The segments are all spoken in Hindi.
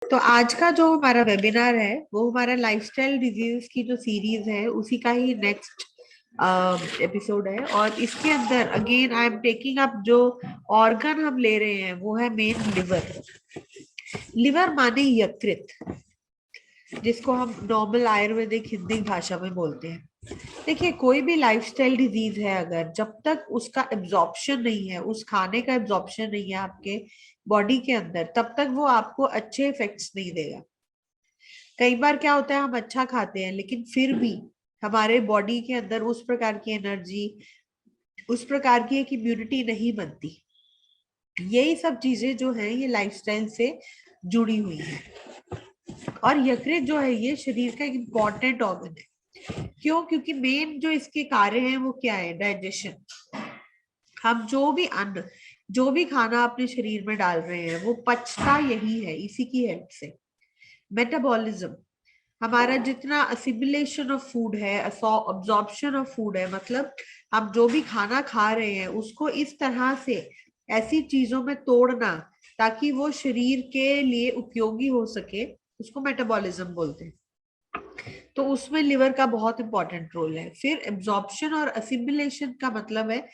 तो आज का जो हमारा वेबिनार है वो हमारा लाइफस्टाइल डिजीज की जो सीरीज है उसी का ही नेक्स्ट एपिसोड है। और इसके अंदर again I am taking up जो ऑर्गन हम ले रहे हैं वो है मेन लिवर। लिवर माने यकृत, जिसको हम नॉर्मल आयुर्वेदिक हिंदी भाषा में बोलते हैं। देखिए, कोई भी लाइफस्टाइल डिजीज है, अगर जब तक उसका एब्जॉर्प्शन नहीं है, उस खाने का एब्जॉर्प्शन नहीं है आपके बॉडी के अंदर, तब तक वो आपको अच्छे इफेक्ट्स नहीं देगा। कई बार क्या होता है, हम अच्छा खाते हैं लेकिन फिर भी हमारे बॉडी के अंदर उस प्रकार की एनर्जी, उस प्रकार की एक इम्यूनिटी नहीं बनती। यही सब चीजें जो है ये लाइफस्टाइल से जुड़ी हुई है। और यकृत जो है ये शरीर का एक इम्पॉर्टेंट ऑर्गन है। क्यों? क्योंकि मेन जो इसके कार्य है वो क्या है? डाइजेशन। हम जो भी अन्न, जो भी खाना अपने शरीर में डाल रहे हैं वो पचता यही है, इसी की हेल्प से। मेटाबॉलिज्म, हमारा जितना असिमिलेशन ऑफ फूड है, अब्जॉर्प्शन ऑफ फूड है, मतलब हम जो भी खाना खा रहे हैं उसको इस तरह से ऐसी चीजों में तोड़ना ताकि वो शरीर के लिए उपयोगी हो सके, उसको मेटाबॉलिज्म बोलते हैं। तो उसमें लिवर का बहुत इंपॉर्टेंट रोल है। फिर एब्जॉर्प्शन और असिमिलेशन का मतलब है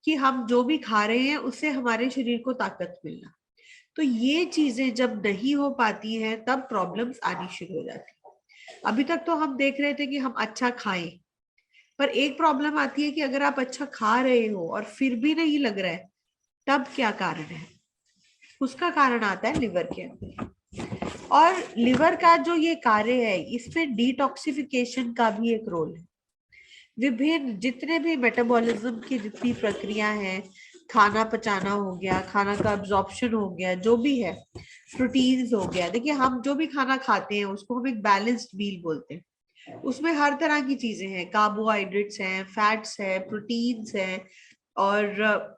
कि हम जो भी खा रहे हैं उससे हमारे शरीर को ताकत मिलना। तो ये चीजें जब नहीं हो पाती हैं तब प्रॉब्लम्स आनी शुरू हो जाती है। अभी तक तो हम देख रहे थे कि हम अच्छा खाएं, पर एक प्रॉब्लम आती है कि अगर आप अच्छा खा रहे हो और फिर भी नहीं लग रहा है, तब क्या कारण है? उसका कारण आता है लिवर के अंदर। और लिवर का जो ये कार्य है इसमें डिटॉक्सिफिकेशन का भी एक रोल है। विभिन्न जितने भी मेटाबॉलिज्म की जितनी प्रक्रिया है, खाना पचाना हो गया, खाना का अब्जॉर्प्शन हो गया, जो भी है, प्रोटीन्स हो गया। देखिए, हम जो भी खाना खाते हैं उसको हम एक बैलेंस्ड मील बोलते हैं। उसमें हर तरह की चीजें हैं, कार्बोहाइड्रेट्स हैं, फैट्स है, प्रोटीन्स हैं, और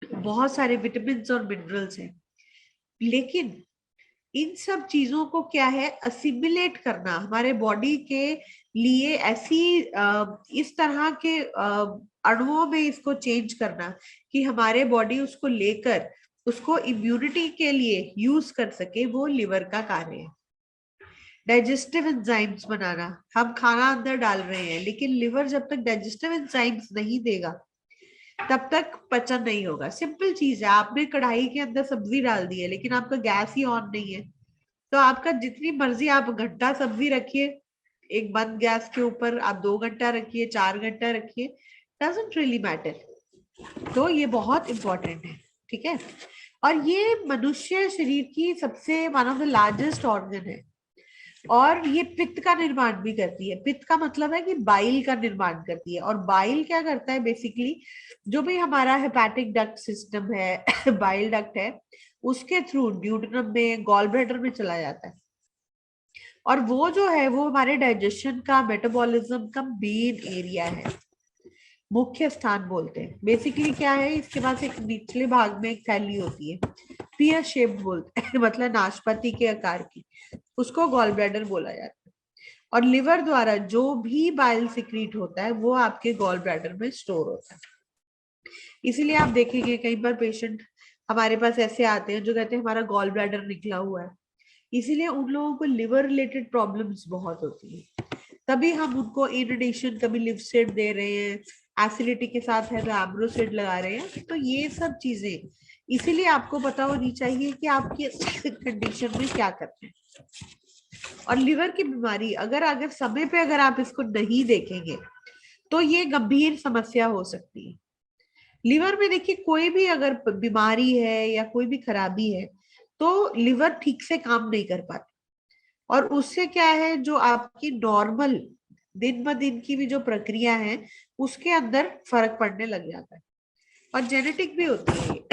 बहुत सारे विटामिन और मिनरल्स हैं। लेकिन इन सब चीजों को क्या है, असिमिलेट करना हमारे बॉडी के लिए ऐसी इस तरह के अणुओं में इसको चेंज करना कि हमारे बॉडी उसको लेकर उसको इम्यूनिटी के लिए यूज कर सके, वो लिवर का कार्य है। डाइजेस्टिव एंजाइम्स बनाना, हम खाना अंदर डाल रहे हैं लेकिन लिवर जब तक डाइजेस्टिव एंजाइम्स नहीं देगा तब तक पचन नहीं होगा। सिंपल चीज है, आपने कढ़ाई के अंदर सब्जी डाल दी है लेकिन आपका गैस ही ऑन नहीं है, तो आपका जितनी मर्जी आप घंटा सब्जी रखिए एक बंद गैस के ऊपर, आप 2 घंटा रखिए, 4 घंटा रखिए, डजंट रियली मैटर। तो ये बहुत इंपॉर्टेंट है, ठीक है। और ये मनुष्य शरीर की सबसे one of the largest organ है। और ये पित्त का निर्माण भी करती है। पित्त का मतलब है कि बाइल का निर्माण करती है। और बाइल क्या करता है बेसिकली, जो भी हमारा हेपेटिक डक्ट सिस्टम है बाइल डक्ट है, उसके थ्रू ड्यूडेनम में, गॉल ब्लैडर में चला जाता है। और वो जो है वो हमारे डाइजेशन का, मेटाबॉलिज्म का मेन एरिया है, मुख्य स्थान बोलते हैं। बेसिकली क्या है, इसके पास एक निचले भाग में एक थैली होती है, पियर शेप बोलते हैं मतलब नाशपाती के आकार की, उसको गॉल ब्लैडर बोला जाता है। और लिवर द्वारा जो भी बाइल सिक्रीट होता है वो आपके गॉल ब्लैडर में स्टोर होता है। इसीलिए आप देखेंगे कई बार पेशेंट हमारे पास ऐसे आते हैं जो कहते हैं हमारा गॉल ब्लैडर निकला हुआ है। इसीलिए उन लोगों को लिवर रिलेटेड प्रॉब्लम्स बहुत होती है। तभी हम उनको इन एडिशन कभी लिवसेड दे रहे हैं, एसिडिटी के साथ है तो एब्रोसेड लगा रहे हैं। तो ये सब चीजें इसीलिए आपको पता होनी चाहिए कि आपकी कंडीशन में क्या करना है। और लिवर की बीमारी अगर अगर समय पे अगर आप इसको नहीं देखेंगे तो ये गंभीर समस्या हो सकती है। लिवर में देखिए, कोई भी अगर बीमारी है या कोई भी खराबी है तो लिवर ठीक से काम नहीं कर पाता। और उससे क्या है, जो आपकी नॉर्मल दिन ब दिन की भी जो प्रक्रिया है उसके अंदर फर्क पड़ने लग जाता है। और जेनेटिक भी होती है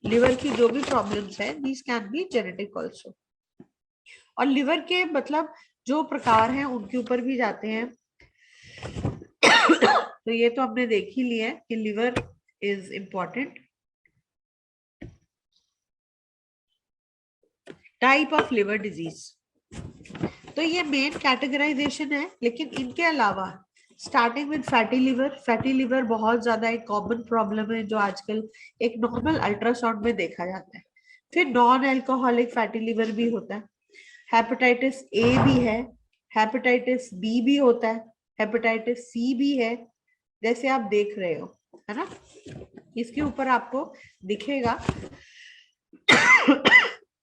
लिवर की जो भी प्रॉब्लम्स है, these can be genetic also. और लिवर के मतलब जो प्रकार हैं उनके ऊपर भी जाते हैं तो ये तो हमने देख ही लिया है कि liver is important. Type of liver disease, तो ये मेन कैटेगराइजेशन है। लेकिन इनके अलावा starting with fatty liver, fatty liver बहुत ज्यादा एक कॉमन प्रॉब्लम है जो आजकल एक नॉर्मल अल्ट्रासाउंड में देखा जाता है। फिर नॉन अल्कोहलिक फैटी लिवर भी होता है। हेपेटाइटिस ए भी है, हेपेटाइटिस बी भी होता है, हेपेटाइटिस सी भी है, जैसे आप देख रहे हो, है ना। इसके ऊपर आपको दिखेगा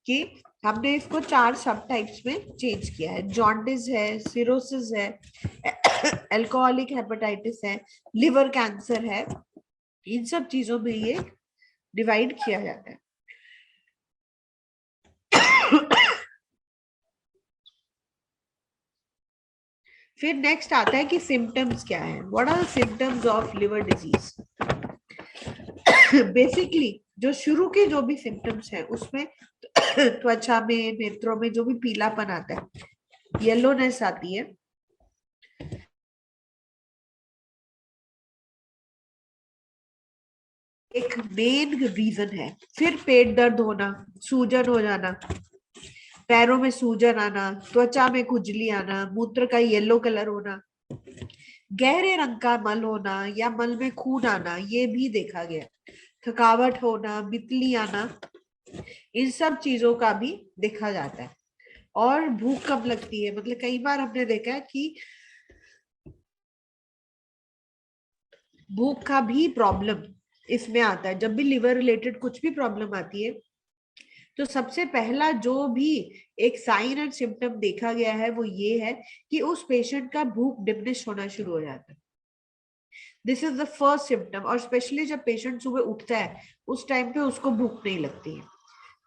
कि हमने इसको 4 सब टाइप्स में चेंज किया है। जॉन्डिस है, सिरोसिस है, अल्कोहलिक हेपेटाइटिस है, लिवर कैंसर है, इन सब चीजों में ये डिवाइड किया जाता है। फिर नेक्स्ट आता है कि सिम्टम्स क्या है, what are the symptoms of liver disease. Basically जो शुरू के जो भी सिम्टम्स है उसमें त्वचा में, नेत्रों में जो भी पीलापन आता है, येलोनेस आती है, एक मेन रीजन है। फिर पेट दर्द होना, सूजन हो जाना, पैरों में सूजन आना, त्वचा में खुजली आना, मूत्र का येलो कलर होना, गहरे रंग का मल होना या मल में खून आना, ये भी देखा गया। थकावट होना, बितली आना, इन सब चीजों का भी देखा जाता है। और भूख कम लगती है, मतलब कई बार हमने देखा है कि भूख का भी प्रॉब्लम इसमें आता है। जब भी लिवर रिलेटेड कुछ भी प्रॉब्लम आती है तो सबसे पहला जो भी एक साइन एंड सिम्टम देखा गया है वो ये है कि उस पेशेंट का भूख डिमिनिश होना शुरू हो जाता है। This is the first symptom. और स्पेशली जब पेशेंट सुबह उठता है उस टाइम पे उसको भूख नहीं लगती है।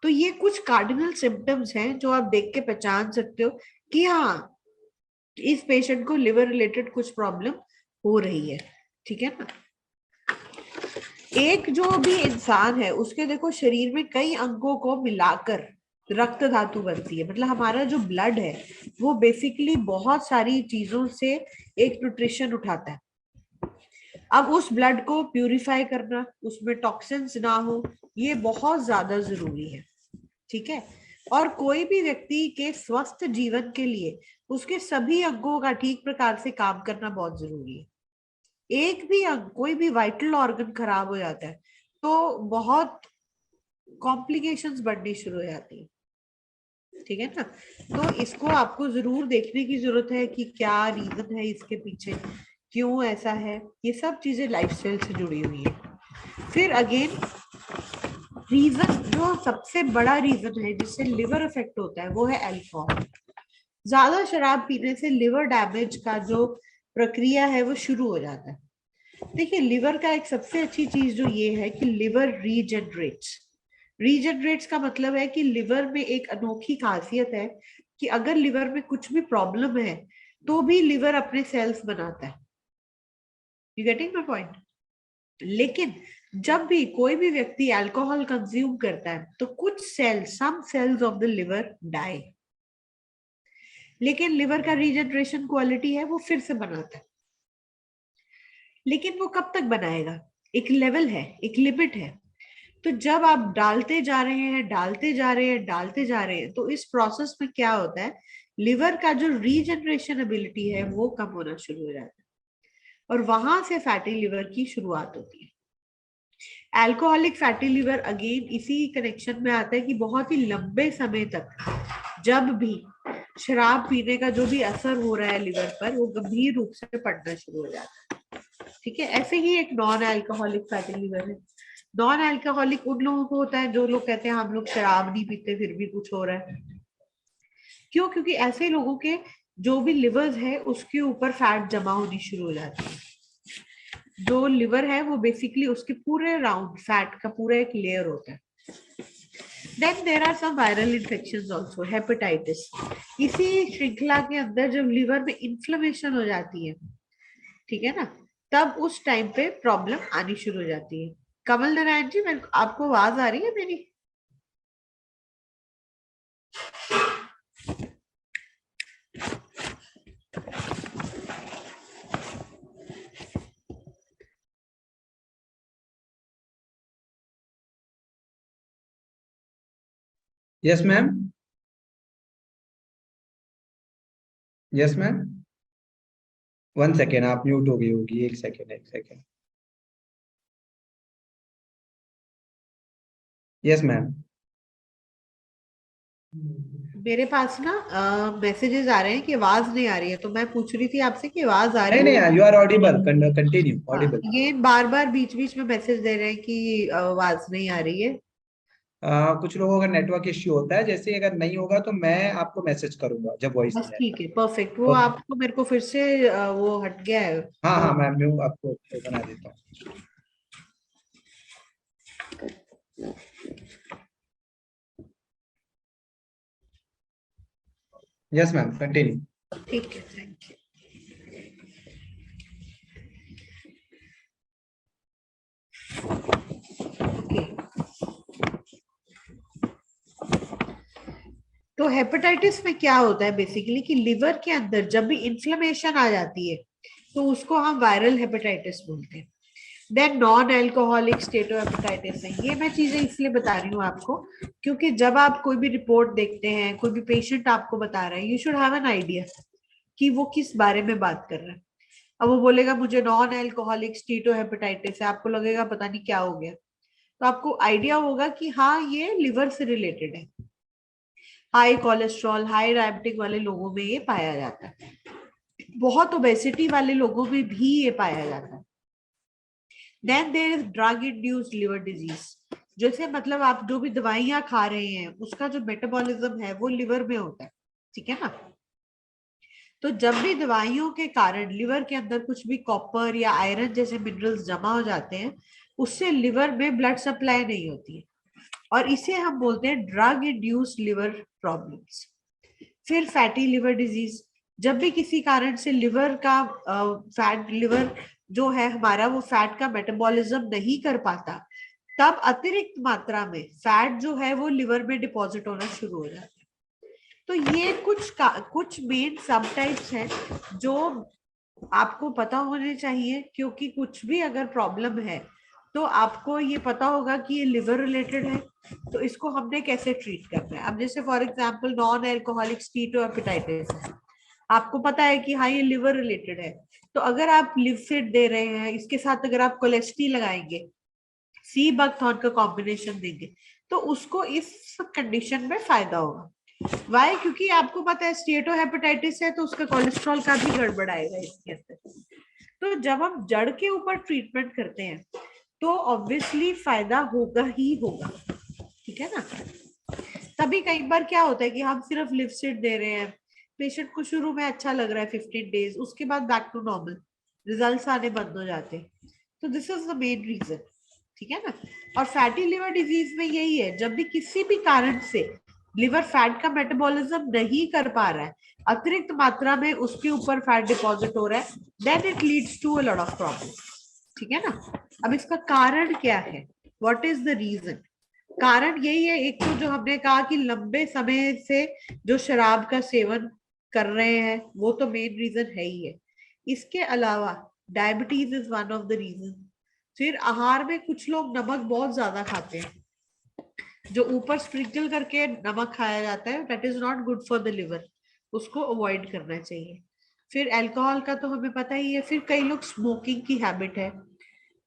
तो ये कुछ कार्डिनल सिम्टम्स हैं जो आप देख के पहचान सकते हो कि हाँ, इस पेशेंट को लिवर रिलेटेड कुछ प्रॉब्लम हो रही है। ठीक है ना। एक जो भी इंसान है उसके देखो शरीर में कई अंगों को मिलाकर रक्त धातु बनती है। मतलब हमारा जो ब्लड है वो बेसिकली बहुत सारी चीजों से एक न्यूट्रिशन उठाता है। अब उस ब्लड को प्यूरिफाई करना, उसमें टॉक्सिन्स ना हो, ये बहुत ज्यादा जरूरी है। ठीक है। और कोई भी व्यक्ति के स्वस्थ जीवन के लिए उसके सभी अंगों का ठीक प्रकार से काम करना बहुत जरूरी है। एक भी अंग, कोई भी वाइटल ऑर्गन खराब हो जाता है तो बहुत कॉम्प्लिकेशंस बढ़नी शुरू हो जाती है। ठीक है ना। तो इसको आपको जरूर देखने की जरूरत है कि क्या रीजन है इसके पीछे, क्यों ऐसा है। ये सब चीजें लाइफस्टाइल से जुड़ी हुई है। फिर अगेन रीजन, जो सबसे बड़ा रीजन है जिससे लिवर इफेक्ट होता है वो है अल्कोहल। ज्यादा शराब पीने से लिवर डैमेज का जो प्रक्रिया है वो शुरू हो जाता है। देखिए लिवर का एक सबसे अच्छी चीज जो ये है कि लिवर रीजनरेट्स। रीजनरेट्स का मतलब है कि लिवर में एक अनोखी खासियत है कि अगर लिवर में कुछ भी प्रॉब्लम है तो भी लिवर अपने सेल्स बनाता है। You getting my point. लेकिन जब भी कोई भी व्यक्ति अल्कोहल कंज्यूम करता है तो कुछ cells, some cells of the liver die, लेकिन लिवर का रीजनरेशन क्वालिटी है वो फिर से बनाता है। लेकिन वो कब तक बनाएगा, एक लेवल है, एक लिमिट है। तो जब आप डालते जा रहे हैं, डालते जा रहे हैं, डालते जा रहे हैं, तो इस प्रोसेस में क्या होता है, लिवर का जो रीजनरेशन एबिलिटी है वो कम होना शुरू हो जाता है और वहां से फैटी लिवर की शुरुआत होती है। अल्कोहलिक फैटी लिवर अगेन इसी कनेक्शन में आता है कि बहुत ही लंबे समय तक जब भी शराब पीने का जो भी असर हो रहा है लिवर पर वो गंभीर रूप से पड़ना शुरू हो जाता है। ठीक है। ऐसे ही एक नॉन अल्कोहलिक फैटी लिवर है। नॉन अल्कोहलिक उन लोगों को होता है जो लोग कहते हैं हम लोग शराब नहीं पीते फिर भी कुछ हो रहा है। क्यों? क्योंकि ऐसे लोगों के जो भी लिवर्स है उसके ऊपर फैट जमा होनी शुरू हो जाती है। जो लिवर है वो बेसिकली उसके पूरे राउंड फैट का पूरा एक लेयर होता है। Then there are some viral infections also, hepatitis. इसी श्रृंखला के अंदर जब लिवर में इन्फ्लेमेशन हो जाती है, ठीक है ना, तब उस टाइम पे प्रॉब्लम आनी शुरू हो जाती है। कमल नारायण जी, मेरे आपको आवाज आ रही है मेरी? Yes ma'am. Yes ma'am. One second, आप म्यूट हो गई होगी, एक सेकेंड एक सेकेंड। Yes ma'am. मेरे पास ना मैसेजेस आ रहे हैं कि आवाज नहीं आ रही है, तो मैं पूछ रही थी आपसे कि आवाज आ नहीं रही है। नहीं, you are audible, continue audible. ये बार बार बीच बीच में मैसेज दे रहे हैं कि आवाज नहीं आ रही है। कुछ लोगों का नेटवर्क इश्यू होता है, जैसे अगर नहीं होगा तो मैं आपको मैसेज करूंगा जब वॉइस बस नहीं ठीक आएगी। है, परफेक्ट। वो ओके। आपको मेरे को फिर से वो हट गया है। हाँ हाँ, वो मैं आपको बना देता हूँ। Yes ma'am, continue. ठीक है, थैंक यू। ओके, तो हेपेटाइटिस में क्या होता है बेसिकली कि लिवर के अंदर जब भी इन्फ्लेमेशन आ जाती है तो उसको हम वायरल हेपेटाइटिस बोलते हैं। देन नॉन एल्कोहलिक स्टेटोहेपेटाइटिस है। ये मैं चीजें इसलिए बता रही हूँ आपको क्योंकि जब आप कोई भी रिपोर्ट देखते हैं, कोई भी पेशेंट आपको बता रहा है, you should have an idea कि वो किस बारे में बात कर रहा है। अब वो बोलेगा मुझे नॉन एल्कोहलिक स्टीटोहेपेटाइटिस है, आपको लगेगा पता नहीं क्या हो गया। तो आपको आइडिया होगा कि हाँ, ये लिवर से रिलेटेड है। हाई कोलेस्ट्रॉल, हाई डायबिटिक वाले लोगों में ये पाया जाता है। बहुत ओबेसिटी वाले लोगों में भी ये पाया जाता है। Then there is drug induced liver disease. जैसे मतलब आप जो भी दवाइयां खा रहे हैं उसका जो मेटाबॉलिज्म है वो लिवर में होता है, ठीक है ना। तो जब भी दवाइयों के कारण लिवर के अंदर कुछ भी कॉपर या आयरन जैसे मिनरल्स जमा हो जाते हैं, उससे लिवर में ब्लड सप्लाई नहीं होती है, और इसे हम बोलते हैं ड्रग इंड्यूस्ड लिवर प्रॉब्लम्स। फिर फैटी लिवर डिजीज। जब भी किसी कारण से लिवर का फैट लिवर जो है हमारा वो फैट का मेटाबॉलिज्म नहीं कर पाता, तब अतिरिक्त मात्रा में फैट जो है वो लिवर में डिपॉजिट होना शुरू हो जाता है। तो ये कुछ मेन सब टाइप्स हैं जो आपको पता होने चाहिए, क्योंकि कुछ भी अगर प्रॉब्लम है तो आपको ये पता होगा कि ये लिवर रिलेटेड है, तो इसको हमने कैसे ट्रीट करना है। अब जैसे for example non alcoholic steatohepatitis है, आपको पता है कि हाँ ये लिवर रिलेटेड है, तो अगर आप लिवफिड दे रहे हैं, इसके साथ अगर आप कोलेस्ट्री लगाएंगे, सी बकथॉर्न का कॉम्बिनेशन देंगे, तो उसको इस कंडीशन में फायदा होगा। वाई? क्योंकि आपको पता है स्टीटोहेपेटाइटिस है तो उसका कोलेस्ट्रॉल का भी गड़बड़ आएगा इसके अंदर। तो जब हम जड़ के ऊपर ट्रीटमेंट करते हैं तो ऑब्वियसली फायदा होगा ही होगा, ठीक है ना। तभी कई बार क्या होता है कि हम सिर्फ लिवसिड दे रहे हैं, पेशेंट को शुरू में अच्छा लग रहा है 15 डेज, उसके बाद बैक टू नॉर्मल, रिजल्ट्स आने बंद हो जाते हैं। तो this is the main reason, ठीक है ना। और फैटी लिवर डिजीज में यही है, जब भी किसी भी कारण से लिवर फैट का मेटाबॉलिज्म नहीं कर पा रहा है, अतिरिक्त मात्रा में उसके ऊपर फैट डिपॉजिट हो रहा है, then it leads to a lot of problem, ठीक है ना। अब इसका कारण क्या है, व्हाट इज द रीजन? कारण यही है, एक तो जो हमने कहा कि लंबे समय से जो शराब का सेवन कर रहे हैं वो तो मेन रीजन है ही है। इसके अलावा diabetes is one of the reason. फिर आहार में कुछ लोग नमक बहुत ज्यादा खाते हैं, जो ऊपर स्प्रिंकल करके नमक खाया जाता है, that is not good for the liver, उसको अवॉइड करना चाहिए। फिर अल्कोहल का तो हमें पता ही है। फिर कई लोग स्मोकिंग की हैबिट है।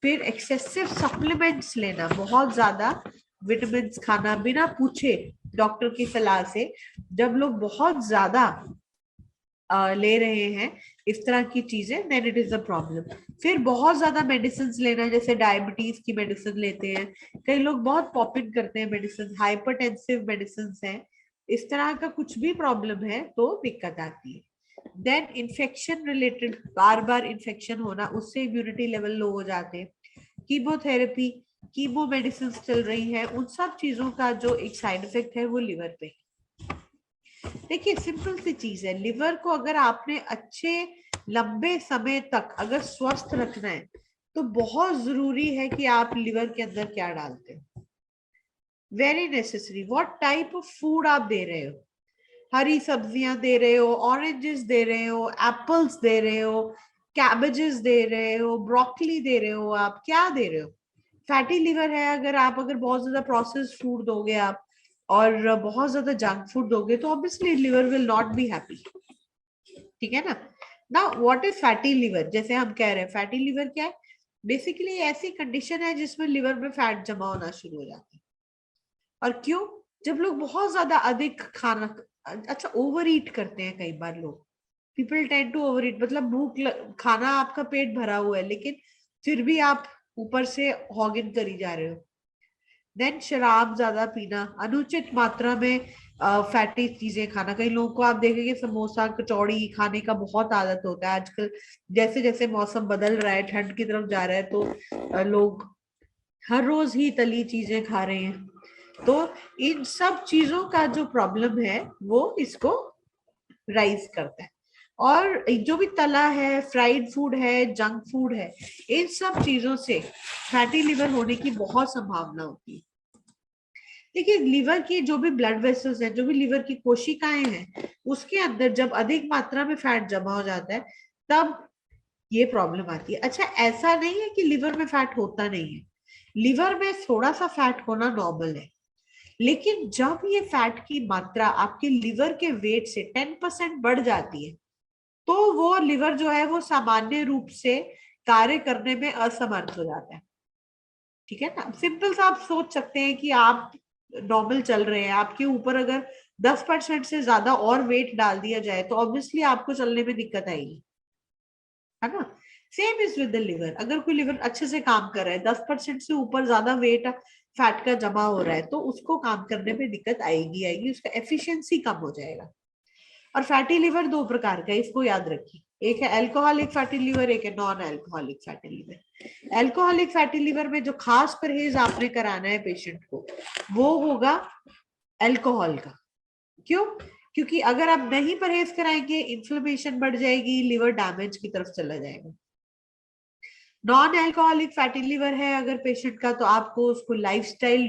फिर एक्सेसिव सप्लीमेंट्स लेना, बहुत ज्यादा विटामिन खाना बिना पूछे डॉक्टर की सलाह से, जब लोग बहुत ज्यादा ले रहे हैं इस तरह की चीजें, then it is a problem. फिर बहुत ज्यादा मेडिसिन लेना, जैसे डायबिटीज की मेडिसिन लेते हैं, कई लोग बहुत पॉपिंग करते हैं मेडिसिन, हाइपरटेंसिव मेडिसिन है, इस तरह का कुछ भी प्रॉब्लम है तो दिक्कत आती है। देन इन्फेक्शन रिलेटेड, बार बार इन्फेक्शन होना, उससे इम्यूनिटी लेवल लो हो जाते हैं। कीमोथेरेपी, कीमो मेडिसिन चल रही है, उन सब चीजों का जो एक साइड इफेक्ट है वो लिवर पे। देखिए सिंपल सी चीज है, लिवर को अगर आपने अच्छे लंबे समय तक अगर स्वस्थ रखना है तो बहुत जरूरी है कि आप लिवर के अंदर क्या डालते हो। Very necessary. What type of food आप दे रहे हो, हरी सब्जियां दे रहे हो, ऑरेंजेस दे रहे हो, एप्पल्स दे रहे हो, कैबेजेस दे रहे हो, ब्रोकली दे रहे हो, आप क्या दे रहे हो। फैटी लिवर है, अगर बहुत ज्यादा प्रोसेस्ड फूड दोगे आप और बहुत ज्यादा जंक फूड दोगे तो obviously liver will not be happy, ठीक है ना। ना व्हाट इज फैटी लिवर, जैसे हम कह रहे हैं फैटी लिवर क्या है, बेसिकली ऐसी कंडीशन है जिसमें लिवर में फैट जमा होना शुरू हो जाता है। और क्यों? जब लोग बहुत ज्यादा अधिक खाना, अच्छा ओवर ईट करते हैं कई बार लोग, people tend to overeat, मतलब खाना आपका पेट भरा हुआ है लेकिन फिर भी आप ऊपर से हॉगिंग करी जा रहे हो। देन शराब ज्यादा पीना, अनुचित मात्रा में फैटी चीजें खाना, कई लोगों को आप देखेंगे समोसा कचौड़ी खाने का बहुत आदत होता है आजकल। जैसे जैसे मौसम बदल रहा है, ठंड की तरफ जा रहा है, तो लोग हर रोज ही तली चीजें खा रहे हैं। तो इन सब चीजों का जो प्रॉब्लम है वो इसको राइज करता है। और जो भी तला है, फ्राइड फूड है, जंक फूड है, इन सब चीजों से फैटी लिवर होने की बहुत संभावना होती है। देखिए लिवर की जो भी ब्लड वेसल्स है, जो भी लिवर की कोशिकाएं हैं, उसके अंदर जब अधिक मात्रा में फैट जमा हो जाता है तब ये प्रॉब्लम आती है। अच्छा ऐसा नहीं है कि लिवर में फैट होता नहीं है, लिवर में थोड़ा सा फैट होना नॉर्मल है, लेकिन जब ये फैट की मात्रा आपके लिवर के वेट से 10% बढ़ जाती है तो वो लिवर जो है वो सामान्य रूप से कार्य करने में असमर्थ हो जाता है। ठीक है ना, सिंपल सा आप सोच सकते हैं कि आप नॉर्मल चल रहे हैं, आपके ऊपर अगर 10% से ज्यादा और वेट डाल दिया जाए तो ऑब्वियसली आपको चलने में दिक्कत आएगी, है ना। Same is with the liver, अगर कोई लिवर अच्छे से काम कर रहा है, 10% से ऊपर ज्यादा वेट फैट का जमा हो रहा है तो उसको काम करने में दिक्कत आएगी आएगी, उसका एफिशिएंसी कम हो जाएगा। और फैटी लिवर दो प्रकार का है, इसको याद रखिए, एक है अल्कोहलिक फैटी लिवर, एक है non alcoholic fatty liver. Alcoholic fatty liver में जो खास परहेज आपने कराना है पेशेंट को वो होगा अल्कोहल का। क्यों? क्योंकि अगर आप नहीं परहेज कराएंगे इन्फ्लेमेशन बढ़ जाएगी, लिवर डैमेज की तरफ चला जाएगा। नॉन अल्कोहलिक फैटी लिवर है अगर पेशेंट का, तो आपको उसको लाइफस्टाइल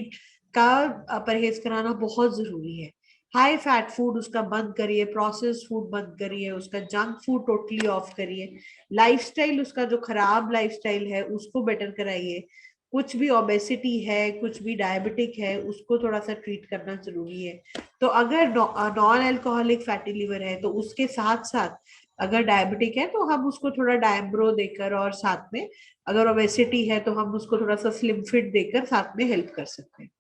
का परहेज कराना बहुत जरूरी है। हाई फैट फूड उसका बंद करिए, प्रोसेस्ड फूड बंद करिए, उसका जंक फूड टोटली ऑफ करिए, लाइफस्टाइल उसका जो खराब लाइफस्टाइल है उसको बेटर कराइए। कुछ भी ओबेसिटी है, कुछ भी डायबिटिक है, उसको थोड़ा सा ट्रीट करना जरूरी है। तो अगर नॉन अल्कोहलिक फैटी लिवर है तो उसके साथ साथ अगर डायबिटिक है तो हम उसको थोड़ा डायब्रो देकर, और साथ में अगर ओबेसिटी है तो हम उसको थोड़ा सा स्लिम फिट देकर साथ में हेल्प कर सकते हैं।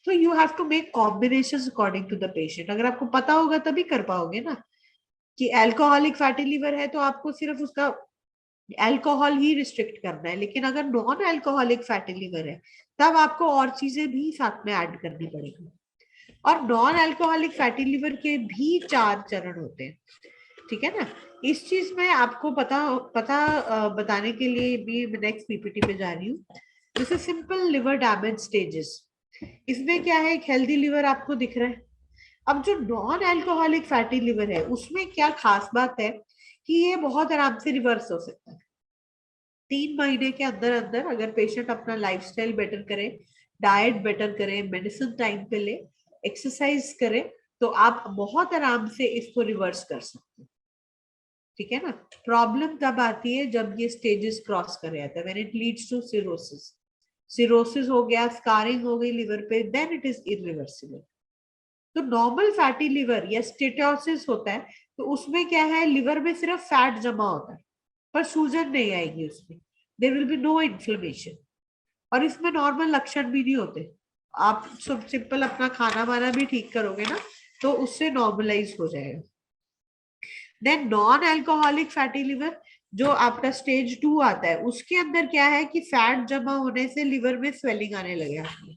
तो you have to make combination according to the patient. अगर आपको पता होगा तभी कर पाओगे ना कि अल्कोहलिक फैटी लिवर है तो आपको सिर्फ उसका अल्कोहल ही रिस्ट्रिक्ट करना है, लेकिन अगर नॉन अल्कोहलिक फैटी लिवर है तब आपको और चीजें भी साथ में ऐड करनी पड़ेगी। और नॉन अल्कोहलिक फैटी लिवर के भी 4 चरण होते हैं, ठीक है ना। इस चीज में आपको पता पता बताने के लिए भी नेक्स्ट पीपीटी पे जा रही हूँ। जैसे सिंपल लिवर डैमेज स्टेजेस, इसमें क्या है, एक हेल्दी लिवर आपको दिख रहा है। अब जो नॉन अल्कोहलिक फैटी लिवर है उसमें क्या खास बात है कि ये बहुत आराम से रिवर्स हो सकता है। 3 महीने के अंदर अंदर अगर पेशेंट अपना लाइफस्टाइल बेटर करे, डाइट बेटर करे, मेडिसिन टाइम पे ले, एक्सरसाइज करे, तो आप बहुत आराम से इसको रिवर्स कर सकते हैं। ठीक है ना। प्रॉब्लम तब आती है जब ये स्टेजेस क्रॉस कर जाता है, when it leads to cirrhosis. Cirrhosis हो गया, स्कारिंग हो गई लिवर पे, देन इट इज इरिवर्सिबल। तो नॉर्मल फैटी लिवर या स्टेटोसिस होता है तो उसमें क्या है, लिवर में सिर्फ फैट जमा होता है पर सूजन नहीं आएगी उसमें, there will be no inflammation, और इसमें नॉर्मल लक्षण भी नहीं होते। आप सब सिंपल अपना खाना वाना भी ठीक करोगे ना तो उससे नॉर्मलाइज हो जाएगा। Then non alcoholic fatty liver जो आपका स्टेज 2 आता है, उसके अंदर क्या है कि फैट जमा होने से लिवर में स्वेलिंग आने लगे आती है,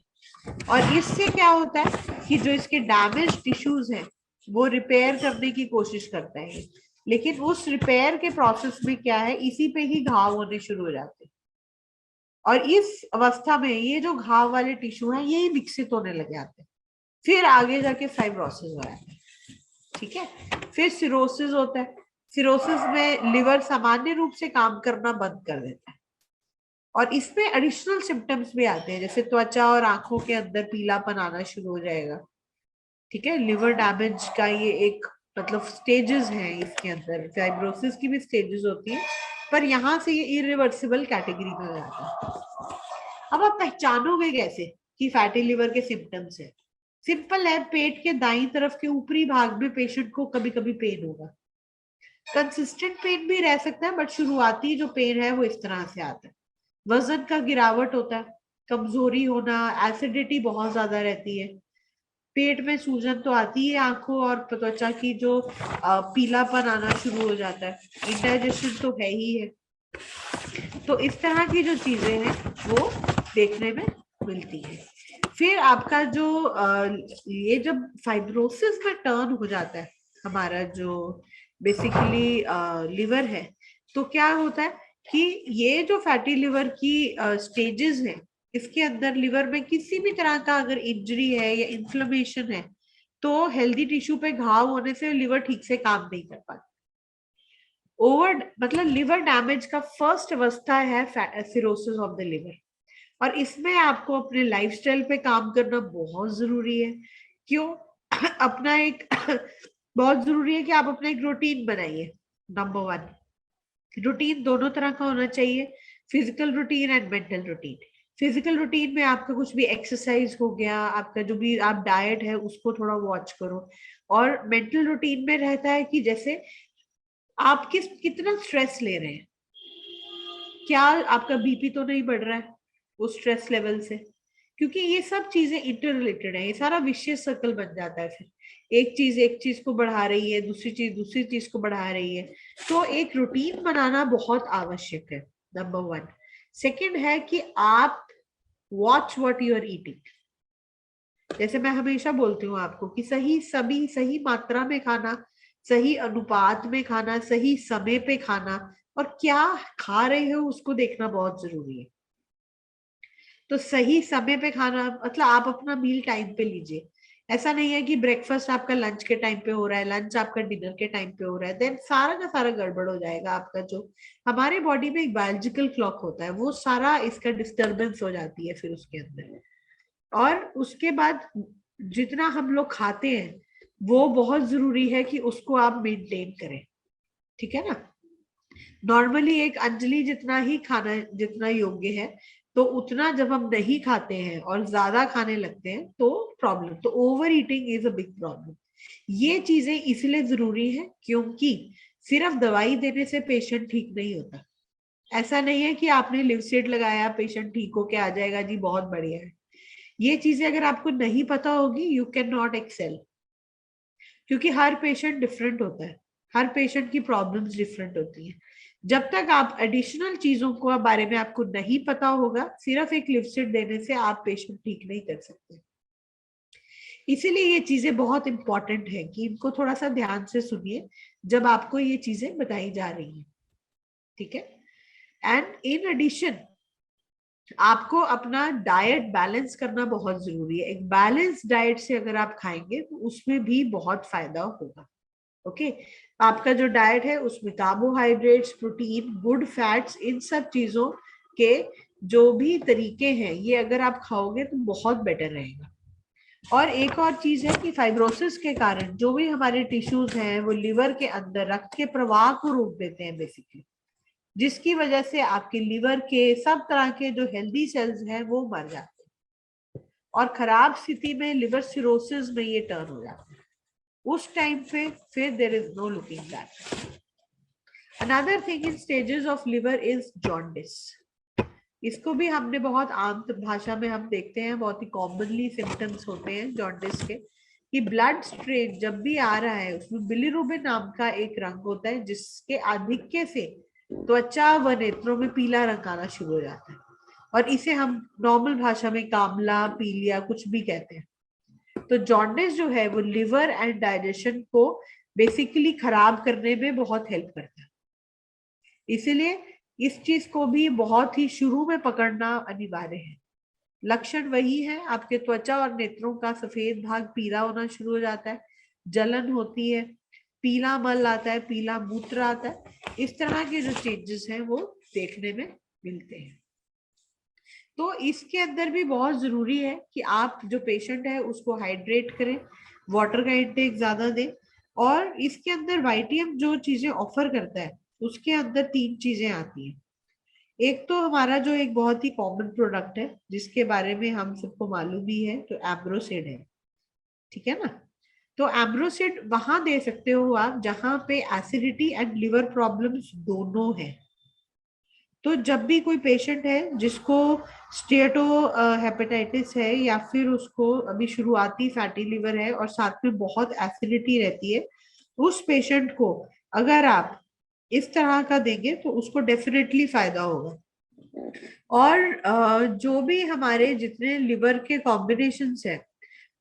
और इससे क्या होता है कि जो इसके डैमेज टिश्यूज हैं वो रिपेयर करने की कोशिश करता है, लेकिन उस रिपेयर के प्रोसेस में क्या है, इसी पे ही घाव होने शुरू हो जाते हैं, और इस अवस्था में ये जो घाव वाले टिश्यू हैं ये विकसित होने लग जाते हैं, फिर आगे जाके फाइब्रोसिस हो जाता है। ठीक है, फिर सिरोसिस होता है। सिरोसिस में लिवर सामान्य रूप से काम करना बंद कर देता है, और इसमें एडिशनल सिम्टम्स भी आते हैं, जैसे त्वचा और आंखों के अंदर पीलापन आना शुरू हो जाएगा। ठीक है, लिवर डैमेज का ये एक मतलब स्टेजेस हैं, इसके अंदर फाइब्रोसिस की भी स्टेजेस होती है, पर यहाँ से ये इरिवर्सिबल कैटेगरी में जाता है। अब आप पहचानोगे कैसे कि फैटी लिवर के सिम्टम्स है? सिंपल है, पेट के दाईं तरफ के ऊपरी भाग में पेशेंट को कभी कभी पेन होगा, कंसिस्टेंट पेन भी रह सकता है बट शुरुआती जो पेन है वो इस तरह से आता है। वजन का गिरावट होता है, कमजोरी होना, एसिडिटी बहुत ज्यादा रहती है, पेट में सूजन तो आती है, आंखों और त्वचा की जो पीलापन आना शुरू हो जाता है, इंडाइजेशन तो है ही है। तो इस तरह की जो चीजें हैं वो देखने में मिलती है। फिर आपका जो ये जब फाइब्रोसिस में टर्न हो जाता है हमारा जो बेसिकली लिवर है, तो क्या होता है कि ये जो फैटी लिवर की स्टेजेस हैं, इसके अंदर लिवर में किसी भी तरह का अगर इंजरी है या इन्फ्लेमेशन है, तो हेल्दी टिश्यू पे घाव होने से लिवर ठीक से काम नहीं कर पाता। ओवर मतलब लिवर डैमेज का फर्स्ट अवस्था है सिरोसिस ऑफ द लिवर, और इसमें आपको अपने लाइफस्टाइल पे काम करना बहुत जरूरी है। क्यों? अपना एक बहुत जरूरी है कि आप अपना एक रूटीन बनाइए। नंबर 1, रूटीन दोनों तरह का होना चाहिए, physical routine and mental routine. Physical routine में आपका कुछ भी एक्सरसाइज हो गया, आपका जो भी आप डाइट है उसको थोड़ा वॉच करो। और मेंटल रूटीन में रहता है कि जैसे आप कितना स्ट्रेस ले रहे हैं, क्या आपका बीपी तो नहीं बढ़ रहा है उस स्ट्रेस लेवल से, क्योंकि ये सब चीजें इंटर रिलेटेड है। ये सारा विशेष सर्कल बन जाता है, फिर एक चीज को बढ़ा रही है, दूसरी चीज को बढ़ा रही है। तो एक रूटीन बनाना बहुत आवश्यक है, नंबर 1। सेकंड है कि आप watch what you are eating. जैसे मैं हमेशा बोलती हूँ आपको कि सही मात्रा में खाना, सही अनुपात में खाना, सही समय पे खाना, और क्या खा रहे हो उसको देखना बहुत जरूरी है। तो सही समय पे खाना मतलब आप अपना मील टाइम पे लीजिए। ऐसा नहीं है कि ब्रेकफास्ट आपका लंच के टाइम पे हो रहा है, लंच आपका डिनर के टाइम पे हो रहा है, देन सारा का सारा गड़बड़ हो जाएगा आपका। जो हमारे बॉडी में एक बायोलॉजिकल क्लॉक होता है, वो सारा इसका डिस्टरबेंस हो जाती है फिर उसके अंदर। और उसके बाद जितना हम लोग खाते हैं वो बहुत जरूरी है कि उसको आप मेंटेन करें, ठीक है ना। नॉर्मली एक अंजलि जितना ही खाना जितना योग्य है, तो उतना जब हम नहीं खाते हैं और ज्यादा खाने लगते हैं तो प्रॉब्लम, तो over eating is a big problem. ये चीजें इसलिए जरूरी है क्योंकि सिर्फ दवाई देने से पेशेंट ठीक नहीं होता। ऐसा नहीं है कि आपने लिवस्टेट लगाया पेशेंट ठीक होके आ जाएगा जी, बहुत बढ़िया है। ये चीजें अगर आपको नहीं पता होगी, यू कैन नॉट एक्सेल, क्योंकि हर पेशेंट डिफरेंट होता है, हर पेशेंट की प्रॉब्लम्स डिफरेंट होती हैं। जब तक आप एडिशनल चीजों को बारे में आपको नहीं पता होगा, सिर्फ एक लिवस्टेट देने से आप पेशेंट ठीक नहीं कर सकते। इसीलिए ये चीजें बहुत इंपॉर्टेंट है कि इनको थोड़ा सा ध्यान से सुनिए जब आपको ये चीजें बताई जा रही हैं, ठीक है। एंड इन एडिशन आपको अपना डाइट बैलेंस करना बहुत जरूरी है। एक बैलेंस डाइट से अगर आप खाएंगे तो उसमें भी बहुत फायदा होगा। ओके, आपका जो डाइट है उसमें कार्बोहाइड्रेट्स, प्रोटीन, गुड फैट्स, इन सब चीजों के जो भी तरीके हैं, ये अगर आप खाओगे तो बहुत बेटर रहेगा। और एक और चीज है कि फाइब्रोसिस के कारण जो भी हमारे टिश्यूज हैं वो लिवर के अंदर रक्त के प्रवाह को रोक देते हैं बेसिकली, जिसकी वजह से आपके लिवर के सब तरह के जो हेल्दी सेल्स हैं वो मर जाते हैं, और खराब स्थिति में लिवर सिरोसिस में ये टर्न हो जाता है। उस टाइम पे फिर there is no looking back. Another thing in stages of liver is jaundice. इसको भी हमने बहुत आम भाषा में हम देखते हैं, बहुत ही कॉमनली सिम्टम्स होते हैं जॉन्डिस के, कि ब्लड स्ट्रेन जब भी आ रहा है उसमें बिलिरुबिन नाम का एक रंग होता है, जिसके आधिक्य से त्वचा व नेत्रों में पीला रंग आना शुरू हो जाता है, और इसे हम नॉर्मल भाषा में कामला, पीलिया कुछ भी कहते हैं। तो जॉन्डिस जो है वो लिवर एंड डाइजेशन को बेसिकली खराब करने में बहुत हेल्प करता है। इसीलिए इस चीज को भी बहुत ही शुरू में पकड़ना अनिवार्य है। लक्षण वही है, आपके त्वचा और नेत्रों का सफेद भाग पीला होना शुरू हो जाता है, जलन होती है, पीला मल आता है, पीला मूत्र आता है। इस तरह के जो चेंजेस हैं वो देखने में मिलते हैं। तो इसके अंदर भी बहुत जरूरी है कि आप जो पेशेंट है उसको हाइड्रेट करें, वाटर का इंटेक ज्यादा दें। और इसके अंदर वाइटियम जो चीजें ऑफर करता है उसके अंदर 3 चीजें आती हैं। एक तो हमारा जो एक बहुत ही कॉमन प्रोडक्ट है जिसके बारे में हम सबको मालूम ही है, तो एम्ब्रोसिड है, ठीक है ना। तो एम्ब्रोसिड वहां दे सकते हो आप जहां पे एसिडिटी एंड लिवर प्रॉब्लम्स दोनों है। तो जब भी कोई पेशेंट है जिसको स्टेटो हेपेटाइटिस है या फिर उसको अभी शुरुआती फैटी लिवर है और साथ में बहुत एसिडिटी रहती है, उस पेशेंट को अगर आप इस तरह का देंगे तो उसको डेफिनेटली फायदा होगा। और जो भी हमारे जितने लिवर के कॉम्बिनेशंस हैं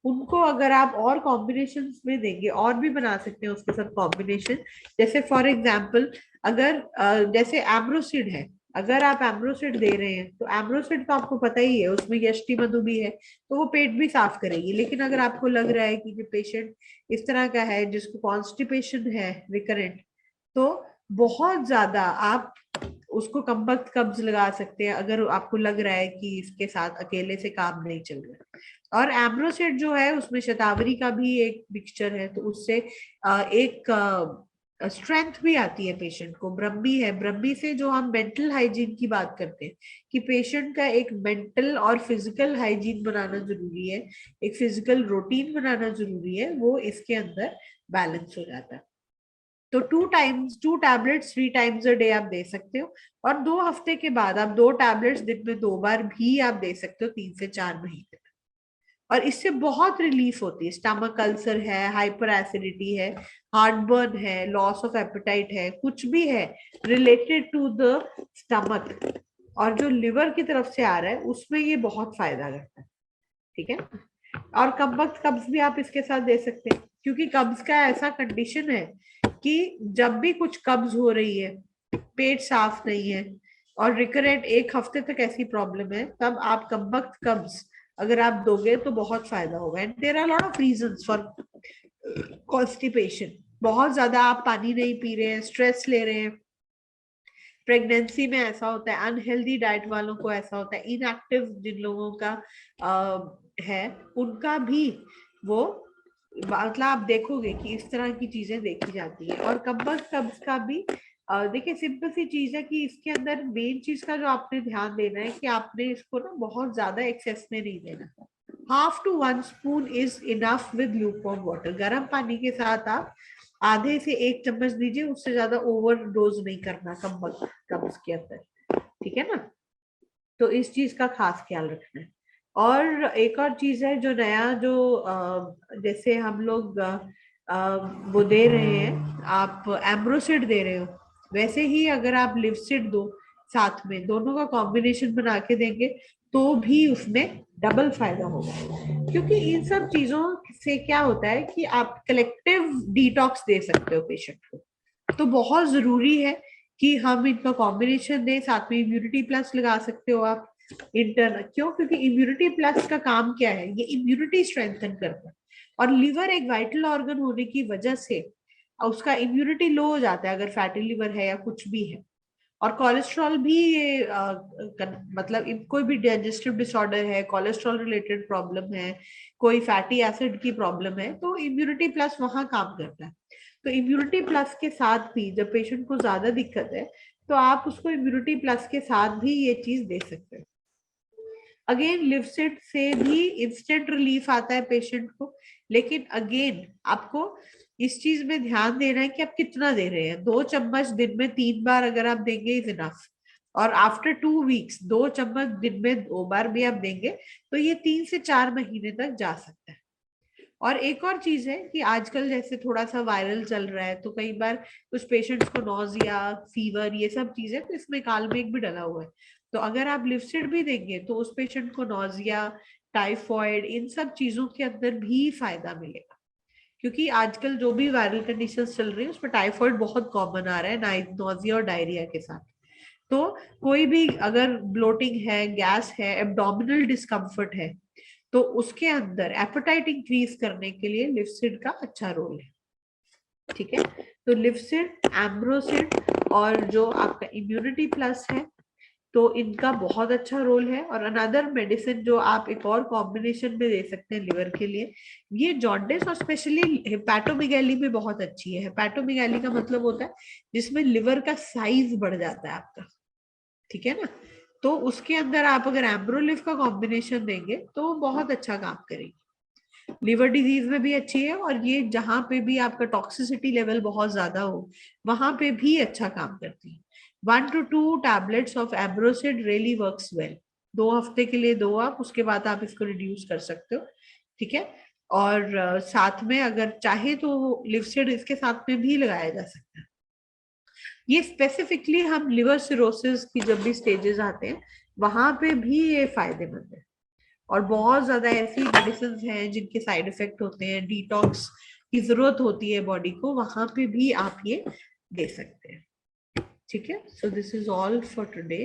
उनको अगर आप और कॉम्बिनेशंस में देंगे और भी बना सकते हैं उसके साथ कॉम्बिनेशन। जैसे फॉर एग्जांपल अगर जैसे एम्ब्रोसिड है, अगर आप एम्ब्रोसिड दे रहे हैं तो एम्ब्रोसिड तो आपको पता ही है उसमें यष्टि मधु भी है, तो वो पेट भी साफ करेगी। लेकिन अगर आपको लग रहा है कि जो पेशेंट इस तरह का है जिसको कॉन्स्टिपेशन है रिकरेंट, तो बहुत ज्यादा आप उसको कमबख्त कब्ज लगा सकते हैं अगर आपको लग रहा है कि इसके साथ अकेले से काम नहीं चल रहा। और एम्ब्रोसेट जो है उसमें शतावरी का भी एक मिक्सचर है, तो उससे एक स्ट्रेंथ भी आती है पेशेंट को। ब्रह्मी है, ब्रह्मी से जो हम मेंटल हाइजीन की बात करते हैं कि पेशेंट का एक मेंटल और फिजिकल हाइजीन बनाना जरूरी है, एक फिजिकल रूटीन बनाना जरूरी है, वो इसके अंदर बैलेंस हो जाता है। तो 2 टैबलेट्स 3 टाइम्स अ डे आप दे सकते हो, और 2 हफ्ते के बाद आप 2 टैबलेट्स दिन में 2 बार भी आप दे सकते हो 3 से 4 महीने तक। और इससे बहुत रिलीफ होती है। स्टमक अल्सर है, हाइपर एसिडिटी है, हार्टबर्न है, लॉस ऑफ एपेटाइट है, कुछ भी है रिलेटेड टू द स्टमक और जो लिवर की तरफ से आ रहा है उसमें ये बहुत फायदा करता है। ठीक है। और कब्ज कब्ज भी आप इसके साथ दे सकते हैं, क्योंकि कब्ज का ऐसा कंडीशन है कि जब भी कुछ कब्ज हो रही है, पेट साफ नहीं है और रिकरेंट 1 हफ्ते तक ऐसी प्रॉब्लम है, तब आप कब्ज कब्ज अगर आप दोगे तो बहुत फायदा होगा। And there are lot of reasons for constipation. बहुत ज्यादा आप पानी नहीं पी रहे हैं, स्ट्रेस ले रहे हैं, प्रेगनेंसी में ऐसा होता है, अनहेल्दी डाइट वालों को ऐसा होता है, इनएक्टिव जिन लोगों का है उनका भी वो, मतलब आप देखोगे कि इस तरह की चीजें देखी जाती है। और कब्ज कब्ज का भी देखिए सिंपल सी चीज है कि इसके अंदर मेन चीज का जो आपने ध्यान देना है कि आपने इसको ना बहुत ज्यादा एक्सेस में नहीं देना। 1/2 to 1 spoon is enough with lukewarm water. गर्म पानी के साथ आप आधे से 1 चम्मच दीजिए, उससे ज्यादा ओवर डोज नहीं करना कब्ज कब्ज के अंदर। ठीक है ना। तो इस चीज का खास ख्याल रखना है। और एक और चीज है जो नया जो जैसे हम लोग वो दे रहे हैं, आप एम्ब्रोसिड दे रहे हो, वैसे ही अगर आप लिवसिड दो साथ में, दोनों का कॉम्बिनेशन बना के देंगे तो भी उसमें डबल फायदा होगा। क्योंकि इन सब चीजों से क्या होता है कि आप कलेक्टिव डिटॉक्स दे सकते हो पेशेंट को। तो बहुत जरूरी है कि हम इनका कॉम्बिनेशन दें, साथ में इम्यूनिटी प्लस लगा सकते हो आप इंटरनल। क्यों? क्योंकि इम्यूनिटी प्लस का काम क्या है, ये इम्यूनिटी स्ट्रेंथन करता है। और लिवर एक वाइटल ऑर्गन होने की वजह से उसका इम्यूनिटी लो हो जाता है अगर फैटी लिवर है या कुछ भी है। और कोलेस्ट्रॉल भी ये मतलब कोई भी डाइजेस्टिव डिसऑर्डर है, कोलेस्ट्रॉल रिलेटेड प्रॉब्लम है, कोई फैटी एसिड की प्रॉब्लम है, तो इम्यूनिटी प्लस वहां काम करता है। तो इम्यूनिटी प्लस के साथ भी जब पेशेंट को ज्यादा दिक्कत है तो आप उसको इम्यूनिटी प्लस के साथ भी ये चीज दे सकते हैं। अगेन लिवसिड से भी इंस्टेंट रिलीफ आता है पेशेंट को, लेकिन अगेन आपको इस चीज में ध्यान देना है कि आप कितना दे रहे हैं। 2 चम्मच दिन में 3 बार अगर आप देंगे इज इनफ। और आफ्टर 2 वीक्स 2 चम्मच दिन में 2 बार भी आप देंगे तो ये 3 से 4 महीने तक जा सकता है। और एक और चीज है कि आजकल जैसे थोड़ा सा वायरल चल रहा है, तो कई बार कुछ पेशेंट्स को नोजिया, फीवर, ये सब चीजें, तो इसमें कालमेघ भी डला हुआ है। तो अगर आप लिवसिड भी देंगे तो उस पेशेंट को नोजिया, टाइफॉइड, इन सब चीजों के अंदर भी फायदा मिलेगा। क्योंकि आजकल जो भी वायरल कंडीशन चल रही है उसमें टाइफॉइड बहुत कॉमन आ रहा है, नोजिया और डायरिया के साथ। तो कोई भी अगर ब्लोटिंग है, गैस है, एब्डोमिनल डिस्कम्फर्ट है, तो उसके अंदर एपेटाइट इंक्रीज करने के लिए लिवसिड का अच्छा रोल है। ठीक है। तो लिवसिड, एम्ब्रोसिड और जो आपका इम्यूनिटी प्लस है, तो इनका बहुत अच्छा रोल है। और अनदर मेडिसिन जो आप एक और कॉम्बिनेशन में दे सकते हैं लिवर के लिए, ये जॉन्डिस और स्पेशली हेपेटोमेगाली में बहुत अच्छी है। हेपेटोमेगाली का मतलब होता है जिसमें लिवर का साइज बढ़ जाता है आपका। ठीक है ना। तो उसके अंदर आप अगर एम्ब्रोलिव का कॉम्बिनेशन देंगे तो बहुत अच्छा काम करेगी। लिवर डिजीज में भी अच्छी है, और ये जहां पे भी आपका टॉक्सिसिटी लेवल बहुत ज्यादा हो वहां पे भी अच्छा काम करती है। 1 to 2 tablets of Ambrosid really works well. 2 हफ्ते के लिए दो आप, उसके बाद आप इसको रिड्यूस कर सकते हो, ठीक है। और साथ में अगर चाहे तो लिवसिड इसके साथ में भी लगाया जा सकता है। ये स्पेसिफिकली हम लिवर सिरोसिस की जब भी स्टेजेस आते हैं वहां पे भी ये फायदेमंद है। और बहुत ज्यादा ऐसी मेडिसिन हैं जिनके साइड इफेक्ट होते हैं, डिटॉक्स की जरूरत होती है बॉडी को, वहां पे भी आप ये दे सकते हैं, ठीक है। So this is all for today.